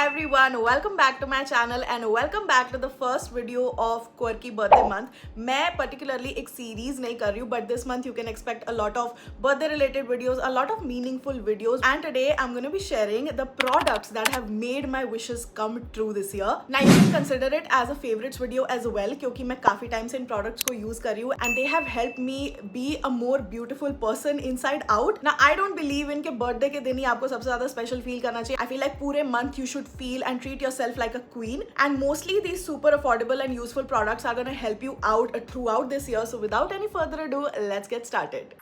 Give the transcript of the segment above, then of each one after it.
Hi everyone, welcome back to my channel and welcome back to the first video of Quirky Birthday Month. मैं particularly एक series नहीं कर रही हूँ, but this month you can expect a lot of birthday related videos, a lot of meaningful videos, and today I'm going to be sharing the products that have made my wishes come true this year. Now you can consider it as a favorites video as well क्योंकि मैं काफी time से इन products को use कर रही हूँ and they have helped me be a more beautiful person inside out. Now I don't believe in के birthday के दिन ही आपको सबसे ज्यादा special feel करना चाहिए. I feel like पूरे month you should feel and treat yourself like a queen, and mostly these super affordable and useful products are going to help you out throughout this year. So without any further ado, let's get started.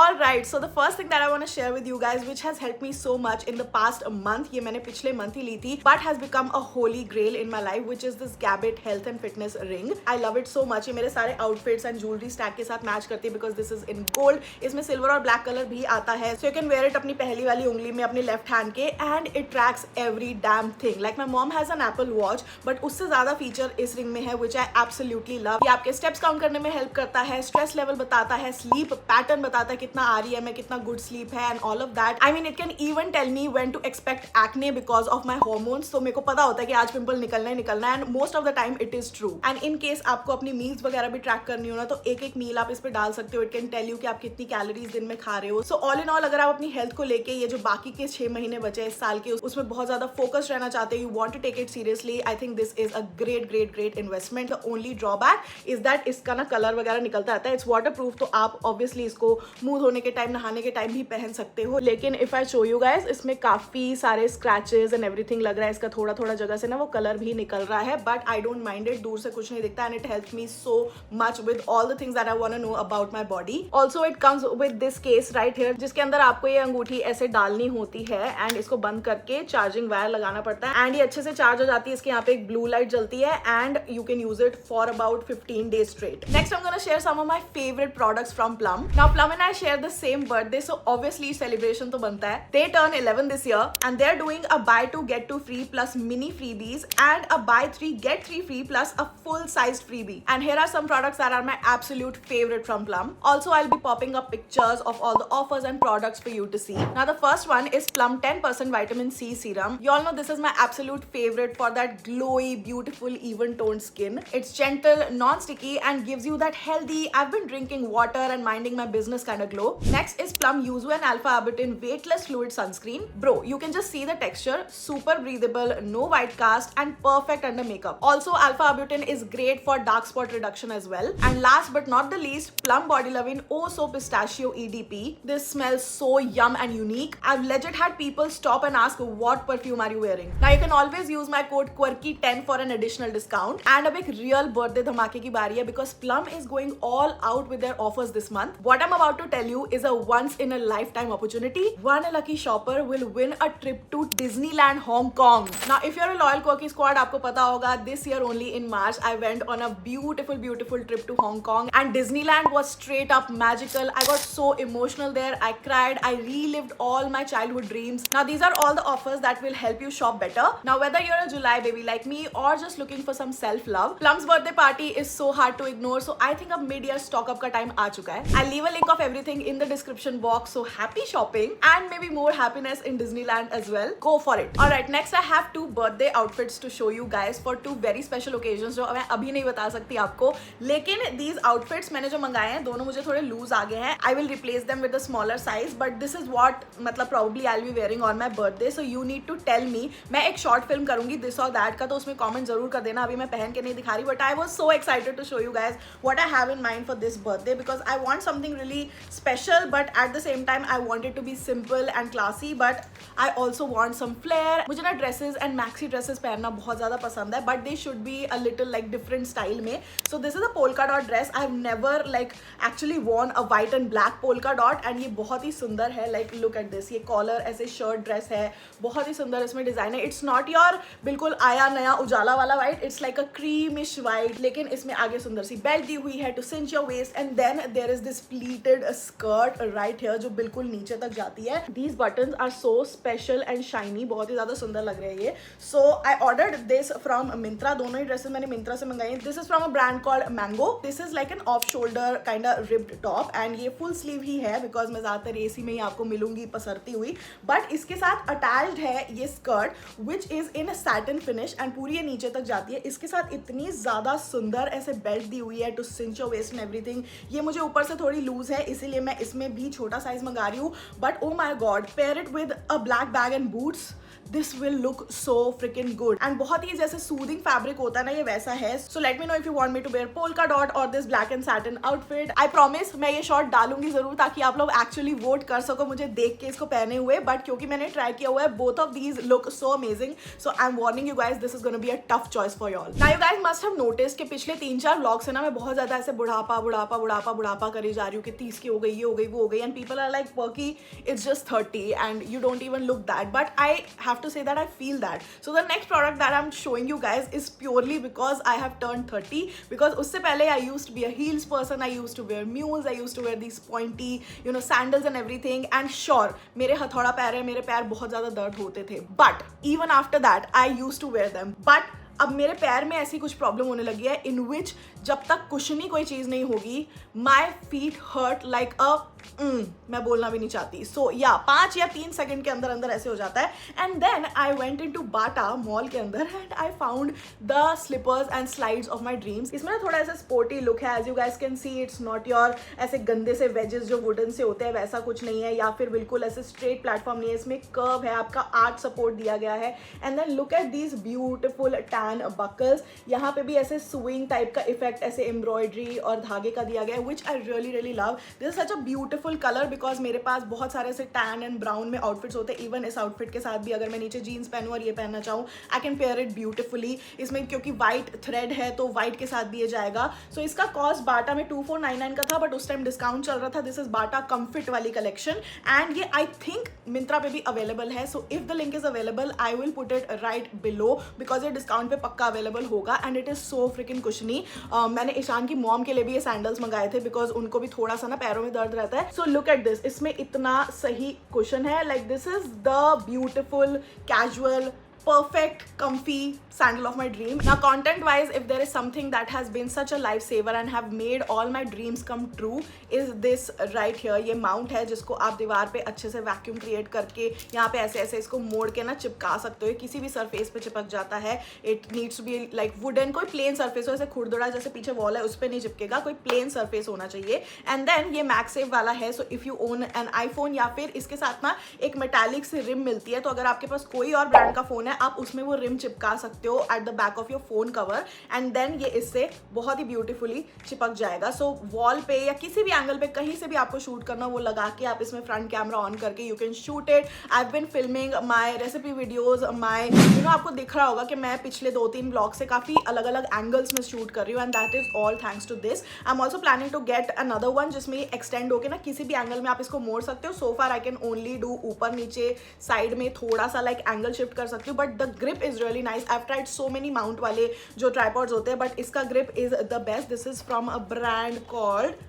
Alright, so the first thing that I want to share with you guys, which has helped me so much in the past month, ये मैंने पिछले month ही ली थी, but has become a holy grail in my life, which is this Gabit Health and Fitness ring. I love it so much. ये मेरे सारे outfits and jewelry stack के साथ match करती है because this is in gold. इसमें silver और black color भी आता है, so you can wear it अपनी पहली वाली उंगली में अपनी left hand के, and it tracks every damn thing. Like my mom has an Apple Watch, but उससे ज़्यादा feature इस ring में है, which I absolutely love. ये आपके steps count करने में help करता है, stress level बताता है, sleep pattern बताता है कितना REM है, कितना good sleep है, and all of that. I mean, it can even tell me when to expect acne because of my hormones. So मेरे को पता होता है कि आज पिंपल निकलना ही निकलना है, and most of the time it is true. And in case आपको अपनी meals वगैरह भी track करनी हो ना, तो एक एक meal आप इस पे डाल सकते हो. It can tell you कि आप कितनी calories दिन में खा रहे हो. So all in all, अगर आप अपनी health को लेके ये जो बाकी के 6 महीने बचे इस साल के उसमें बहुत ज़्यादा focus रहना चाहते हो, you want to take it seriously, I think this is a great investment. The only drawback is that इसका ना color वगैरह निकलता रहता है. It's waterproof, तो आप obviously इसको मुंह धोने के टाइम, नहाने के टाइम भी पहन सकते हो. लेकिन if I show you guys, इसमें काफी सारे स्क्रैचेस एंड एवरीथिंग लग रहा है. इसका थोड़ा थोड़ा जगह से ना वो कलर भी निकल रहा है, but I don't mind it. दूर से कुछ नहीं दिखता, and it helps me so much with all the things that I want to know about my body. Also it comes with this case right here, जिसके अंदर आपको ये अंगूठी ऐसे डालनी होती है एंड इसको बंद करके चार्जिंग वायर लगाना पड़ता है, एंड ये अच्छे से चार्ज हो जाती है. इसके यहाँ पे एक ब्लू लाइट जलती है and you can use it for about 15 days straight. Next I'm gonna share some of my favorite products from Plum. Now Plum and I share the same birthday, so obviously celebration तो बनता है. They turn 11 this year and they're doing a buy 2 get 2 free plus mini freebies and a buy 3 get 3 free plus a full sized freebie. And here are some products that are my absolute favorite from Plum. Also I'll be popping up pictures of all the offers and products for you to see. Now the first one is Plum 10% vitamin C serum. You all know this is my absolute favorite for that glowy, beautiful, even toned skin. It's gentle, non-sticky and gives you that healthy, I've been drinking water and minding my business kind of glow. Next is Plum Yuzu and Alpha Arbutin weightless fluid sunscreen. Bro, you can just see the texture, super breathable, no white cast and perfect under makeup. Also Alpha Arbutin is great for dark spot reduction as well. And last but not the least, Plum Body Loving Oh So Pistachio EDP. This smells so yum and unique. I've legit had people stop and ask what perfume are you wearing. Now you can always use my code QUIRKY10 for an additional discount. And अब एक real birthday धमाके की बारी है because Plum is going all out with their offers this month. What I'm about to tell you is a once in a lifetime opportunity. One lucky shopper will win a trip to Disneyland Hong Kong. Now if you're a loyal Quirky squad, आपको पता होगा this year only in March I went on a beautiful trip to Hong Kong and Disneyland was straight up magical. I got so emotional there. I cried. I relived all my childhood dreams. Now these are all the offers that will help you shop better. Now whether you're a July baby like me or just looking for some self-love, Plum's birthday party is so hard to ignore, so I think अब mid-year stock up का time आ चुका है. I'll leave a link of everything in the description box, so happy shopping and maybe more happiness in Disneyland as well. Go for it. Alright, next I have 2 birthday outfits to show you guys for 2 very special occasions जो मैं अभी नहीं बता सकती आपको, लेकिन these outfits मैंने जो मंगाए हैं दोनों मुझे थोड़े लूज आ गए हैं. I will replace them with a smaller size, but this is what मतलब probably I'll be wearing on my birthday, so you need to tell me. मैं एक short film करूंगी this or that का, तो उसमें comment जरूर कर देना. अभी मैं पहन के नहीं दिखा रही, but I was so excited to show you guys what I have in mind for this birthday because I want something really special, but at the same time I want it to be simple and classy, but I also want some flair. मुझे ना dresses and maxi dresses पहनना बहुत ज़्यादा पसंद है, but they should be a little like different style में. So this is a polka dot dress. I've never like actually worn a white and black polka dot, and ये बहुत ही सुंदर है. Like look at this, ये collar ऐसे shirt dress है, बहुत ही सुंदर इसमें डिज़ाइन है. It's not your बिल्कुल आया नया उजाला वाला white. It's like a creamish white, लेकिन इसमें आगे सुंदर सी बेल्ट दी हुई है to cinch your waist, and then there is this pleated skirt right here जो बिल्कुल नीचे तक जाती है. These buttons are so special and shiny, बहुत ही ज्यादा सुंदर लग रहे हैं ये. So I ordered this from Myntra. दोनों ही ड्रेसेस मैंने Myntra से मंगाई. This is from a brand called Mango. This is like an off shoulder kind of ribbed top and ये full sleeve ही है because मैं ज्यादातर AC में ही आपको मिलूंगी पसरती हुई. But इसके साथ attached है ये skirt which is in a satin finish and पूरी ये नीचे तक जाती है. इसके साथ इतनी ज्यादा सुंदर ऐसे बेल्ट दी हुई है to cinch your waist and everything. ये मुझे ऊपर से थोड़ी लूज है इसीलिए मैं इसमें भी छोटा साइज मंगा रही हूँ. But oh my god, pair it with a black bag and boots. This will look so freaking good and बहुत ही जैसे सूदिंग फैब्रिक होता है ना ये वैसा है. So let me know if you want me to wear polka dot or this black and satin outfit. I promise मैं ये शॉर्ट डालूंगी जरूर ताकि आप लोग एक्चुअली वोट कर सको मुझे देख के इसको पहने हुए. बट क्योंकि मैंने ट्राई किया हुआ है both of these look so amazing. So I'm warning you guys this is going to be a tough choice for y'all. Now you guys must have noticed कि पिछले 3-4 व्लॉग से ना मैं बहुत ज्यादा ऐसे बुढ़ापा करी जा रही हूँ कि 30 की हो गई ये हो गई वो हो गई and people are like Perky it's just 30 and you don't even look that. But I have to say that I feel that. So the next product that I'm showing you guys is purely because I have turned 30. Because उससे पहले I used to be a heels person. I used to wear mules. I used to wear these pointy, you know, sandals and everything. And sure, मेरे हथौड़ा पैर है, मेरे पैर बहुत ज़्यादा दर्द होते थे. But even after that, I used to wear them. But अब मेरे पैर में ऐसी कुछ प्रॉब्लम होने लगी है in which जब तक कुशनी कोई चीज़ नहीं होगी my feet hurt like a मैं बोलना भी नहीं चाहती. सो या 5 या 3 सेकंड के अंदर अंदर ऐसे हो जाता है. And then I went into Bata mall के अंदर and I found the slippers and slides of my dreams. इसमें थोड़ा ऐसा स्पोर्टी लुक है. As you guys can see it's not your ऐसे गंदे से वेजेस जो वुडन से होते हैं वैसा कुछ नहीं है या फिर बिल्कुल ऐसे स्ट्रेट प्लेटफॉर्म नहीं है. इसमें कर्व है, आपका आर्ट सपोर्ट दिया गया है. And then look at these beautiful tan buckles. यहाँ पे भी ऐसे स्विंग टाइप का इफेक्ट ऐसे एम्ब्रॉयडरी और धागे का दिया गया है which I really really love. This is such a beautiful colour because मेरे पास बहुत सारे ऐसे टैन एंड ब्राउन में आउटफिट्स होते हैं. इवन इस आउटफिट के साथ भी अगर मैं नीचे जीन्स पहनूं और ये पहनना चाहूँ I can pair it beautifully. इसमें क्योंकि व्हाइट थ्रेड है तो व्हाइट के साथ भी ये जाएगा. सो इसका कॉस्ट बाटा में 2499 का था बट उस टाइम डिस्काउंट चल रहा था. दिस इज बाटा कम्फिट वाली कलेक्शन एंड ये आई थिंक मिंत्रा पे भी अवेलेबल है. So if the link is available I will put it right below because ये डिस्काउंट पे पक्का अवेलेबल होगा and it is so freaking cushiony. मैंने ईशान की मॉम के लिए भी ये सैंडल्स मंगाए थे बिकॉज उनको भी थोड़ा सा ना पैरों में दर्द रहता है. So look at this. इसमें इतना सही कुशन है. Like this is the beautiful casual perfect comfy sandal of my dream. Now content wise if there is something that has been such a lifesaver and have made all my dreams come true is this right here. ये mount है जिसको आप दीवार पे अच्छे से vacuum create करके यहाँ पे ऐसे ऐसे इसको मोड़ के ना चिपका सकते हो. किसी भी सरफेस पे चिपक जाता है. It needs to be like wooden. कोई प्लेन सरफेस हो ऐसे खुरदुरा जैसे पीछे वॉल है उस पर नहीं चिपकेगा. कोई प्लेन सरफेस होना चाहिए. एंड देन ये मैक्सेव वाला है. So if you own an iPhone या फिर इसके साथ ना एक मेटालिक से रिम मिलती है तो अगर आपके पास कोई और ब्रांड का फोन है आप उसमें वो रिम चिपका सकते हो at the back of your phone cover and then ये इससे बहुत ही ब्यूटीफुली चिपक जाएगा. सो वॉल पे या किसी भी एंगल पे कहीं से भी आपको शूट करना वो लगा के आप इसमें फ्रंट कैमरा ऑन करके you can shoot it. I have been filming my recipe videos my you know आपको दिख रहा होगा कि मैं पिछले 2-3 ब्लॉग से काफी अलग अलग एंगल्स में शूट कर रही हूँ and that is all thanks to this. I am also planning to get another one जिसमें एक्सटेंड होके ना किसी भी एंगल में आप इसको मोड़ सकते हो. सो फार आई कैन ओनली डू ऊपर नीचे साइड में थोड़ा सा लाइक एंगल शिफ्ट कर सकती हूँ but the grip is really nice. I've tried so many mount वाले जो tripods होते हैं but इसका grip is the best. This is from a brand called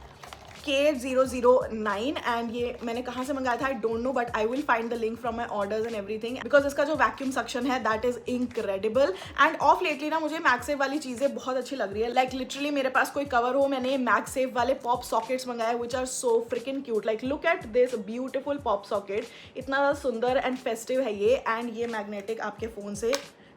K009 and ये मैंने कहाँ से मंगाया था आई don't no but I will find the link from my orders and everything because इसका जो वैक्यूम सक्शन है that is incredible. End of lately ना मुझे मैक्सेव वाली चीज़ें बहुत अच्छी लग रही है. लाइक लिटरली मेरे पास कोई कवर हो मैंने मैक्सेव वाले पॉप सॉकेट्स मंगाए which are so fricking cute. Like look at this beautiful pop socket. इतना ज़्यादा सुंदर एंड फेस्टिव है ये एंड ये मैग्नेटिक आपके फ़ोन से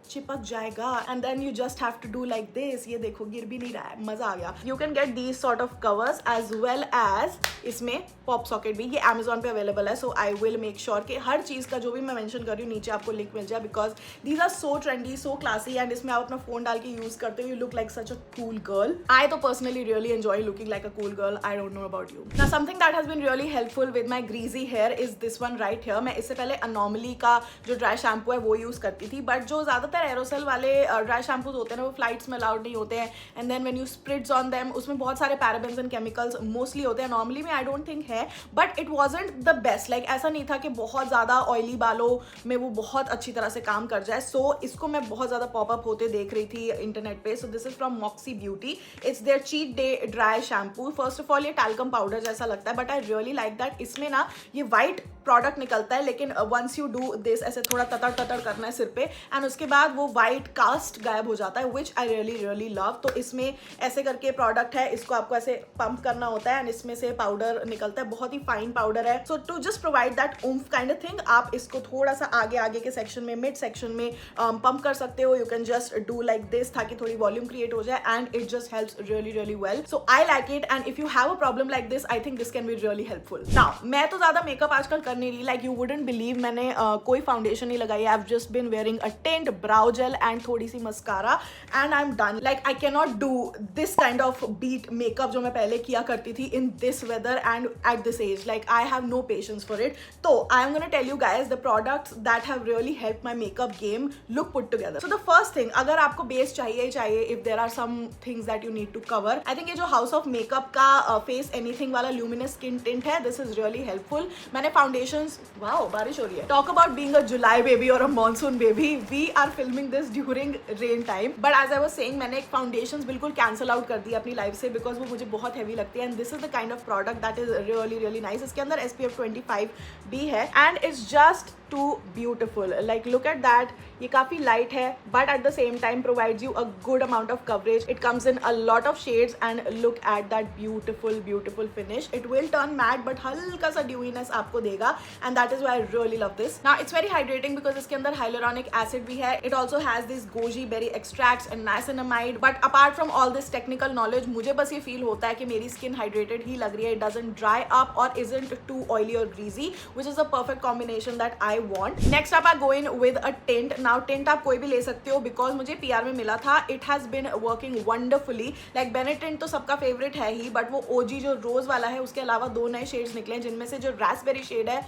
चिपक जाएगा and then you just have to do like this. ये देखो गिर भी नहीं रहा है. मजा आ गया. You can get these sort of covers as well as इसमें पॉप सॉकेट भी. ये Amazon पे अवेलेबल है. So I will make sure कि हर चीज़ का जो भी मैं मेंशन कर रही हूँ नीचे आपको लिंक मिल जाए because these are so trendy so classy and इसमें आप अपना फोन डाल के यूज करते हो. You look like such a cool girl. I तो personally really enjoy looking like a cool girl. I don't know about you. Now something that has been really helpful with my greasy hair is this one right here. मैं इससे पहले anomaly का जो dry shampoo है वो use करती थी but जो ज्यादातर पता है एरोसेल वाले ड्राई शैम्पूज होते हैं ना, वो फ्लाइट्स में अलाउड नहीं होते हैं, and then when you spritz on them उसमें बहुत सारे पैराबेन्स एंड केमिकल्स मोस्टली होते हैं. नॉर्मली में आई डोंट थिंक है, but it wasn't the best. Like ऐसा नहीं था कि बहुत ज़्यादा ऑयली बालों में वो बहुत अच्छी तरह से काम कर जाए. सो इसको मैं बहुत ज़्यादा पॉपअप होते देख रही थी इंटरनेट पे. So this is from Moxie beauty. It's their cheat day dry shampoo. First of all ये टैल्कम पाउडर जैसा लगता है, but I really like that. इसमें ना ये वाइट प्रोडक्ट निकलता है, लेकिन वंस यू डू दिस ऐसे थोड़ा ततड़ ततड़ करना है सिर पे, एंड उसके बाद वो वाइट कास्ट गायब हो जाता है, which I really really love. तो इसमें ऐसे करके प्रोडक्ट है, इसको आपको ऐसे पंप करना होता है एंड इसमें से पाउडर निकलता है. बहुत ही फाइन पाउडर है. So to just provide that oomph kind of thing, आप इसको थोड़ा सा आगे आगे के सेक्शन में, मिड सेक्शन में पंप कर सकते हो. You can just do like this ताकि थोड़ी वॉल्यूम क्रिएट हो जाए, and it just helps really really well. So I like it, and if you have a problem like this, I think this can be really helpful. Now मैं तो ज्यादा makeup आजकल कर नहीं रही. लाइक यू वुडंट बिलीव, मैंने कोई foundation नहीं लगाई. I have just been wearing a tint, brow gel and थोड़ी सी mascara, and I am done. Like I can not do this kind of beat makeup जो मैं पहले किया करती थी in this weather and at this age. Like I have no patience for it. तो I am gonna tell you guys the products that have really help my makeup game look put together. So the first thing, अगर आपको base चाहिए if there are some things that you need to cover, I think ये जो House of Makeup का face anything वाला luminous skin tint है, this is really helpful. मैंने foundation, wow बारिश हो रही है. Talk about being a July baby और a monsoon baby. We are filming this during rain time, but as I was saying, मैंने एक फाउंडेशन बिल्कुल कैंसिल आउट कर दी अपनी लाइफ से, बिकॉज वो मुझे बहुत हैवी लगती है. And this is the kind of product that is really really nice. इसके अंदर SPF 25 भी है, and it's just too beautiful. Like look at that. ये काफी लाइट है, but at the same time provides you a good amount of coverage. It comes in a lot of shades, and look at that beautiful beautiful finish. It will turn matte, but हल्का सा dewiness आपको देगा, and that is why I really love this. Now it's very hydrating because इसके अंदर hyaluronic acid भी है. It also has this goji berry extracts and niacinamide. But apart from all this technical knowledge, मुझे बस ये feel होता है कि मेरी स्किन हाइड्रेटेड ही लग रही है. इट डजंट ड्राई अप और इजंट टू ऑयली और greasy, which is the perfect combination that I want. Next आप are going with a tint. Now tint आप कोई भी ले सकते हो, बिकॉज मुझे PR में मिला था. It has been working wonderfully. Like Bennett tint तो सबका फेवरेट है ही, बट वो OG जो रोज वाला है, उसके अलावा 2 नए शेड्स निकले, जिनमें से जो रास्पबेरी शेड है,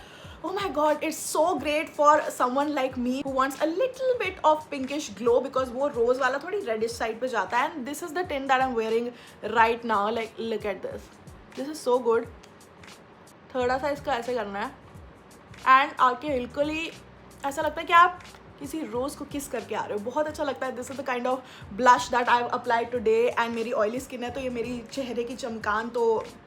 oh my god, it's so great for someone like me who wants a little bit of pinkish glow, because वो रोज वाला थोड़ी reddish side पे जाता है. And this is the tint that I'm wearing right now. Like look at this. This is so good. थोड़ा सा इसका ऐसे करना है, एंड आके बिल्कुल ही ऐसा लगता है कि आप किसी रोज को किस करके आ रहे हो. बहुत अच्छा लगता है. This is the kind of blush that I have applied today, and मेरी ऑयली स्किन है, तो ये मेरी चेहरे की चमकान तो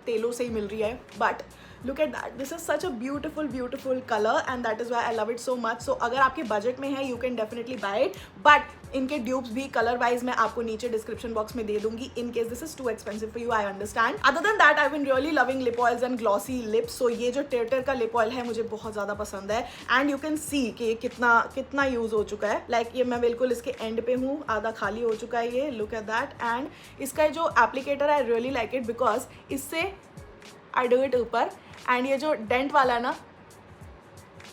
तेलों से ही मिल रही है. But look at that, this is such a beautiful beautiful color, and that is why I love it so much. So अगर आपके बजट में है, you can definitely buy it, but इनके ड्यूब्स भी कलर वाइज मैं आपको नीचे डिस्क्रिप्शन बॉक्स में दे दूंगी, in case this is too expensive for you. I understand. Other than that I been really loving lip oils and glossy lips. So ये जो टेटर का लिप ऑयल है, मुझे बहुत ज़्यादा पसंद है, एंड यू कैन सी कि ये कितना यूज़ हो चुका है. लाइक ये मैं बिल्कुल इसके एंड पे हूँ, आधा खाली हो चुका है ये. Look at that. एंड इसका जो applicator, I really like it, because इससे आई डू इट ऊपर, एंड ये जो डेंट वाला है ना,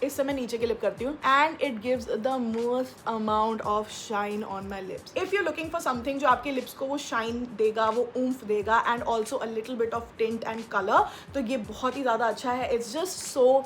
इससे मैं नीचे की लिप करती हूँ, and it gives the most amount of shine on my lips. If you looking for something जो आपके लिप्स को वो शाइन देगा, वो ऊम्फ देगा, and also a little bit of tint and colour, तो ये बहुत ही ज़्यादा अच्छा है. It's just so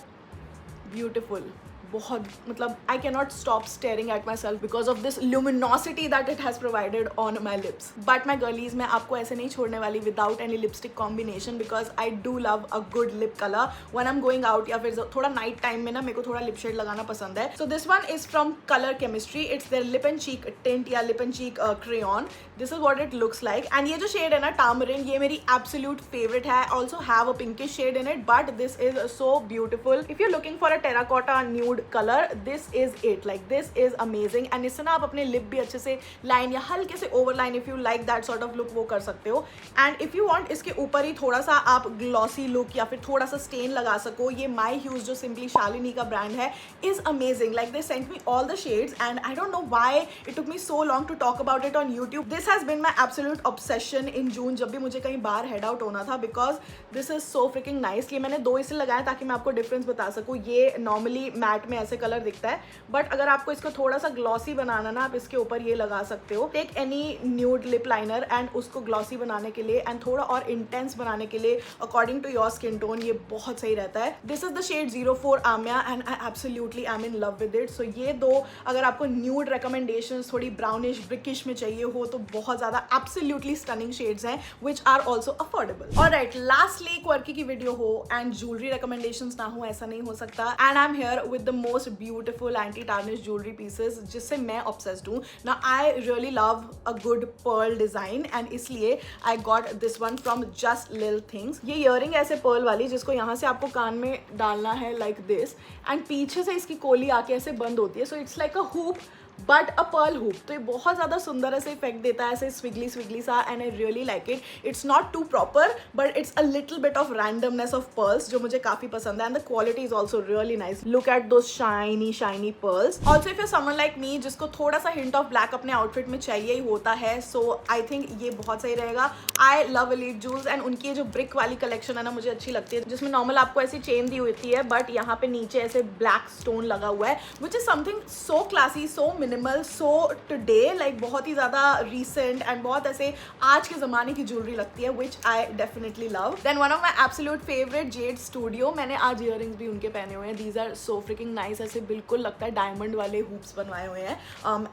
beautiful. बहुत, मतलब I can not stop staring at myself because of this luminosity that it has provided on my lips. But my girlies, मैं आपको ऐसे नहीं छोड़ने वाली without any lipstick combination, because I do love a good lip colour when I am going out, या फिर थोड़ा night time में ना मेरे को थोड़ा लिप शेड लगाना पसंद है. So this one is from Colour Chemistry. It's their lip and cheek tint या lip and cheek crayon. This is what it looks like, and ये जो शेड है ना, टामरिन, ये मेरी एब्सोल्यूट फेवरेट है. Also have a pinkish shade in it, but this is so beautiful. If you looking for a terracotta nude colour, this is it. Like this is amazing, and इससे ना आप अपने lip भी अच्छे से line या हल्के से overline, if you like that sort of look, वो कर सकते हो. एंड इफ यू वांट इसके ऊपर ही थोड़ा सा आप ग्लॉसी लुक या फिर थोड़ा सा स्टेन लगा सको, ये माई ह्यूज जो सिंपली शालिनी का ब्रांड है, is amazing. Like they sent me all the shades, and I don't know why it took me so long to talk about it on YouTube. This has been my absolute obsession in June, जब भी मुझे कहीं बाहर head out होना था, because this is so freaking nice. ये मैंने 2 इसे लगाए ताकि मैं आपको डिफरेंस बता सकूँ. ये नॉर्मली मैट में ऐसे कलर दिखता है, बट अगर आपको इसको थोड़ा सा ग्लॉसी बनाना ना, आप इसके ऊपर ये लगा सकते हो। Take any nude lip liner and उसको ग्लॉसी बनाने के लिए एंड थोड़ा और इंटेंस बनाने के लिए according to your skin tone ये बहुत सही रहता है। This is the shade 04 Aamya and I absolutely I am in love with it. So ये दो अगर आपको न्यूड रिकमेंडेशंस थोड़ी ब्राउनिश ब्रिकिश में चाहिए हो तो बहुत ज्यादा एब्सोल्युटली स्टनिंग शेड्स हैं which are also affordable. Alright, lastly quirky की वीडियो हो एंड ज्वेलरी रिकमेंडेशंस ना हो ऐसा नहीं हो सकता, and I am here with the most beautiful anti tarnish jewellery pieces जिससे मैं ऑब्सेस्ड हूँ ना। I really love a good pearl design and इसलिए I got this one from just little things. ये इयरिंग ऐसे पर्ल वाली जिसको यहाँ से आपको कान में डालना है लाइक दिस, एंड पीछे से इसकी कोली आके ऐसे बंद होती है। So it's like a hoop but a pearl hoop. तो ये बहुत ज़्यादा सुंदर ऐसे इफेक्ट देता है, ऐसे स्विगली स्विगली सा, and I really like it. It's not too proper but it's a little bit of randomness of pearls जो मुझे काफी पसंद है, and the quality is also really nice. Look at those shiny shiny pearls. Also if you someone like me जिसको थोड़ा सा hint of black अपने outfit में चाहिए ही होता है, सो आई थिंक ये बहुत सही रहेगा। I love Elite Jewels and उनकी ये जो ब्रिक वाली कलेक्शन है ना मुझे अच्छी लगती है, जिसमें नॉर्मल आपको ऐसी चेन दी होती है बट यहाँ पे नीचे ऐसे ब्लैक स्टोन लगा हुआ है, which is something so classy, so minimal, so today, like बहुत ही ज्यादा रीसेंट एंड बहुत ऐसे आज के जमाने की ज्वेलरी लगती है, which I definitely love. Then one of my absolute favourite Jade Studio, मैंने आज इयररिंग्स भी उनके पहने हुए हैं। These are so freaking nice, ऐसे बिल्कुल लगता है डायमंड वाले हुप्स बनवाए हुए हैं,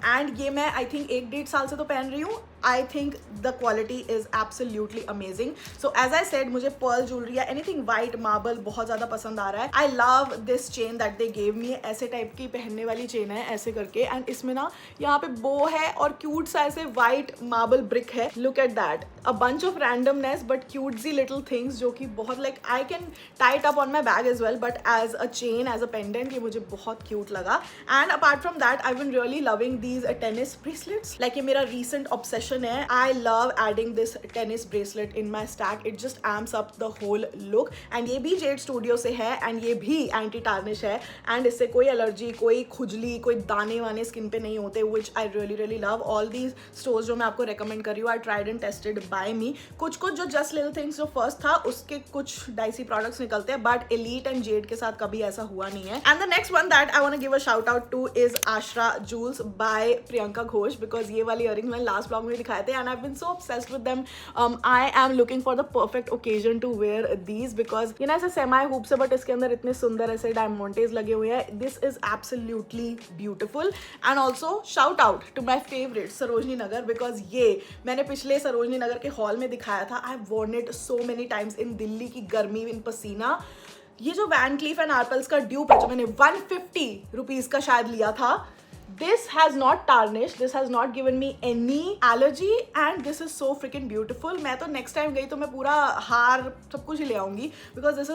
एंड ये मैं आई थिंक 1-1.5 साल से तो पहन रही हूँ। I think the quality is absolutely amazing. So as I said मुझे पर्ल ज्वेलरी या एनीथिंग व्हाइट मार्बल बहुत ज्यादा पसंद आ रहा है। I love this chain that they gave me, ऐसे टाइप की पहनने वाली चेन है ऐसे करके, एंड इसमें ना यहाँ पे बो है और क्यूट सा ऐसे व्हाइट मार्बल ब्रिक है। Look at that, a bunch of randomness but cutesy little things जो कि बहुत like I can tie it up on my bag as well, but as a chain as a pendant ये मुझे बहुत क्यूट लगा। And apart from that I been really loving these tennis bracelets, like ये मेरा recent obsession है। आई love adding this tennis bracelet in my stack. It just amps up the whole look. And ये भी Jade Studio से है and ये भी anti tarnish है, and इससे कोई एलर्जी, कोई खुजली, कोई दाने वाने स्किन पे नहीं होते, which I really love. All these stores जो मैं आपको recommend कर रही हूँ, I tried and tested by me. कुछ जो Just Little Things जो first था उसके कुछ dicey products निकलते हैं, but Elite and Jade के साथ कभी ऐसा हुआ नहीं है. And the next one that I want to give a shout out to is Ashra Jewels by Priyanka Ghosh, because ये वाली earrings मैंने last vlog में दिखाए थे and I've been so obsessed with them. I am looking for the perfect occasion to wear these because ये ना ऐसे semi hoops है but इसके अंदर इतने सुंदर ऐसे diamantes लगे हुए हैं. This is absolutely beautiful. And also shout out to my favorite Sarojini Nagar, because ये मैंने पिछले सरोजनी नगर के हॉल में दिखाया था. I've worn it so many times in Delhi की गर्मी in पसीना. ये जो वैन क्लीफ एंड आर्पल्स का ड्यूप है जो मैंने 150 रुपीज का शायद लिया था, this has not tarnished, this has not given me any allergy and this is so freaking beautiful. मैं तो next time गई तो मैं पूरा हार सब कुछ ही ले आऊंगी because this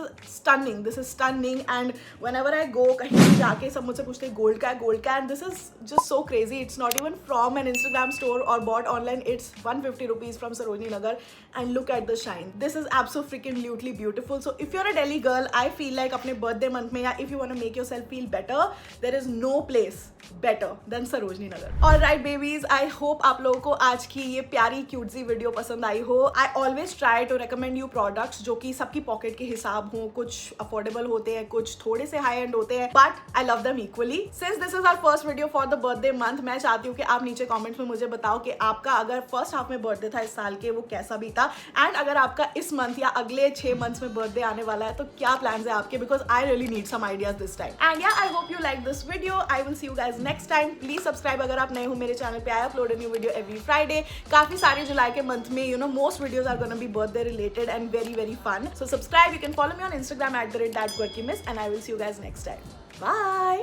is stunning and whenever I go कहीं भी जाके सब मुझसे पूछते हैं गोल्ड का है, and this is just so crazy. It's not even from an Instagram store or bought online. It's 150 rupees from Sarojini Nagar and look at the shine. This is absolutely beautiful. So if you're a Delhi girl, I feel like अपने birthday month में या if you want to make yourself feel better, there is no place better than Sarojini Nagar. Alright babies, I hope आप लोगों को आज की ये प्यारी क्यूटसी वीडियो पसंद आई हो. I always try to recommend you products जो कि सबकी पॉकेट के हिसाब हो, कुछ अफोर्डेबल होते हैं, कुछ थोड़े से हाई एंड होते हैं, but I love them equally. Since this is our first video for the birthday month, मैं चाहती हूँ कि आप नीचे कमेंट्स में मुझे बताओ कि आपका अगर फर्स्ट हाफ में बर्थडे था इस साल के वो कैसा बीता, एंड अगर आपका इस मंथ या अगले 6 मंथ्स में बर्थडे आने वाला है तो क्या प्लान्स है आपके, because I really need some ideas this time. And yeah, I hope you like this video. I will see you guys next time. Please subscribe अगर आप नए हो मेरे चैनल पे. I upload a new video every Friday. काफी सारे जुलाई के मंथ में most videos are gonna be birthday related and very fun. So subscribe. You can follow me on Instagram @thatquirkymiss and I will see you guys next time. Bye.